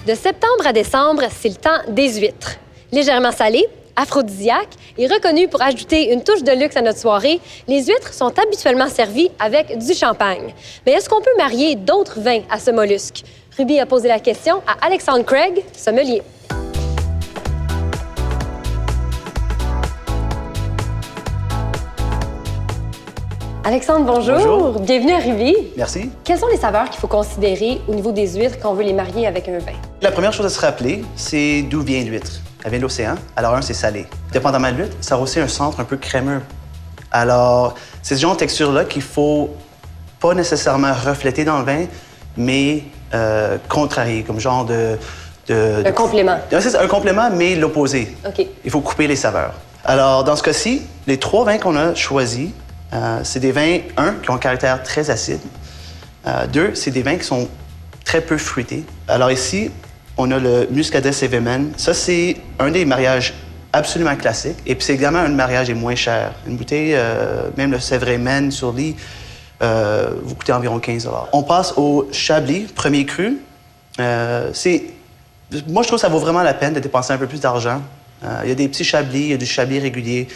De septembre à décembre, c'est le temps des huîtres. Légèrement salées, aphrodisiaques et reconnues pour ajouter une touche de luxe à notre soirée, les huîtres sont habituellement servies avec du champagne. Mais est-ce qu'on peut marier d'autres vins à ce mollusque? Ruby a posé la question à Alexandre Craig, sommelier. Alexandre, bonjour. Bonjour. Bienvenue à Ruby. Merci. Quelles sont les saveurs qu'il faut considérer au niveau des huîtres quand on veut les marier avec un vin? La première chose à se rappeler, c'est d'où vient l'huître. Elle vient de l'océan. Alors, c'est salé. Dépendamment de l'huître, ça a aussi un centre un peu crémeux. Alors, c'est ce genre de texture-là qu'il faut pas nécessairement refléter dans le vin, mais contrarier, comme genre Un complément. C'est un complément, mais l'opposé. OK. Il faut couper les saveurs. Alors, dans ce cas-ci, les 3 vins qu'on a choisis, c'est des vins, 1, qui ont un caractère très acide. 2, c'est des vins qui sont très peu fruités. Alors ici, on a le Muscadet Sauvignon. Ça, c'est un des mariages absolument classiques. Et puis, c'est également un des mariages les moins chers. Une bouteille, même le Sauvignon sur lit, vous coûtez environ 15 $. On passe au Chablis, premier cru. Moi, je trouve que ça vaut vraiment la peine de dépenser un peu plus d'argent. Il y a des petits Chablis, il y a du Chablis régulier.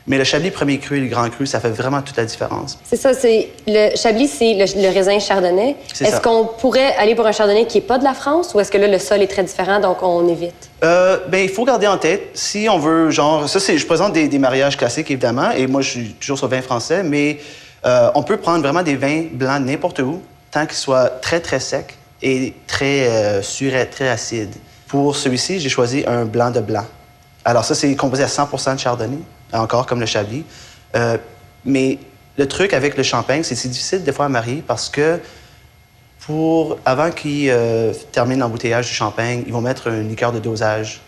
Mais le Chablis premier cru et le grand cru, ça fait vraiment toute la différence. C'est ça, le Chablis, c'est le raisin chardonnay. Est-ce qu'on pourrait aller pour un chardonnay qui n'est pas de la France ou est-ce que là, le sol est très différent, donc on évite? Il faut garder en tête, si on veut, genre, je présente des mariages classiques, évidemment, et moi, je suis toujours sur vin français, mais on peut prendre vraiment des vins blancs n'importe où, tant qu'ils soient très, très secs et très surets, très acides. Pour celui-ci, j'ai choisi un blanc de blanc. Alors ça, c'est composé à 100% de chardonnay, encore comme le Chablis. Mais le truc avec le champagne, c'est difficile des fois à marier parce que avant qu'ils terminent l'embouteillage du champagne, ils vont mettre une liqueur de dosage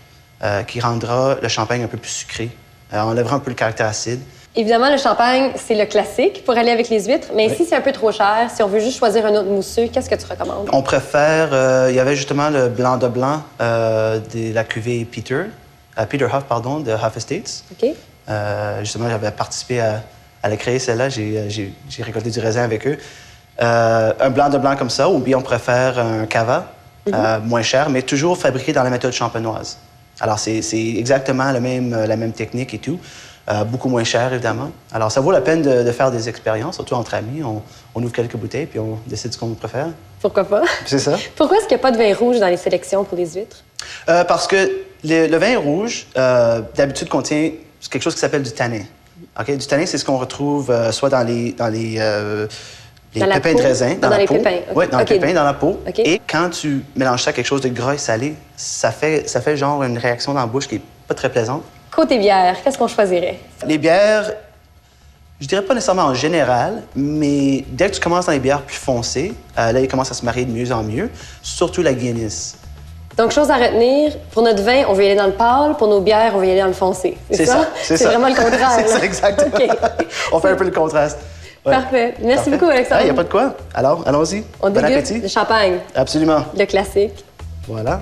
qui rendra le champagne un peu plus sucré, enlèvera un peu le caractère acide. Évidemment, le champagne, c'est le classique pour aller avec les huîtres, mais oui. Si c'est un peu trop cher, si on veut juste choisir un autre mousseux, qu'est-ce que tu recommandes? On préfère, il y avait justement le blanc de blanc de la cuvée Peter Huff, pardon, de Huff Estates. OK. Justement, j'avais participé à la créer, celle-là. J'ai récolté du raisin avec eux. Un blanc de blanc comme ça, ou bien on préfère un cava, moins cher, mais toujours fabriqué dans la méthode champenoise. Alors, c'est exactement la même technique et tout. Beaucoup moins cher, évidemment. Alors, ça vaut la peine de faire des expériences, surtout entre amis. On ouvre quelques bouteilles, puis on décide ce qu'on préfère. Pourquoi pas? C'est ça. Pourquoi est-ce qu'il n'y a pas de vin rouge dans les sélections pour les huîtres? Parce que le vin rouge, d'habitude, contient quelque chose qui s'appelle du tanin. Okay? Du tanin, c'est ce qu'on retrouve soit dans les pépins de raisin, dans la peau. Pépins. Okay. Oui, dans les pépins, dans la peau. Okay. Et quand tu mélanges ça à quelque chose de gras et salé, ça fait genre une réaction dans la bouche qui est pas très plaisante. Côté bière, qu'est-ce qu'on choisirait? Les bières, je dirais pas nécessairement en général, mais dès que tu commences dans les bières plus foncées, là, ils commencent à se marier de mieux en mieux, surtout la Guinness. Donc, chose à retenir, pour notre vin, on veut y aller dans le pâle, pour nos bières, on veut y aller dans le foncé. C'est ça? C'est vraiment le contraire. C'est ça, exactement. Okay. On fait un peu le contraste. Ouais. Parfait. Merci beaucoup, Alexandre. Il n'y a pas de quoi. Alors, allons-y. On Bon déguste appétit. le champagne. Absolument. Le classique. Voilà.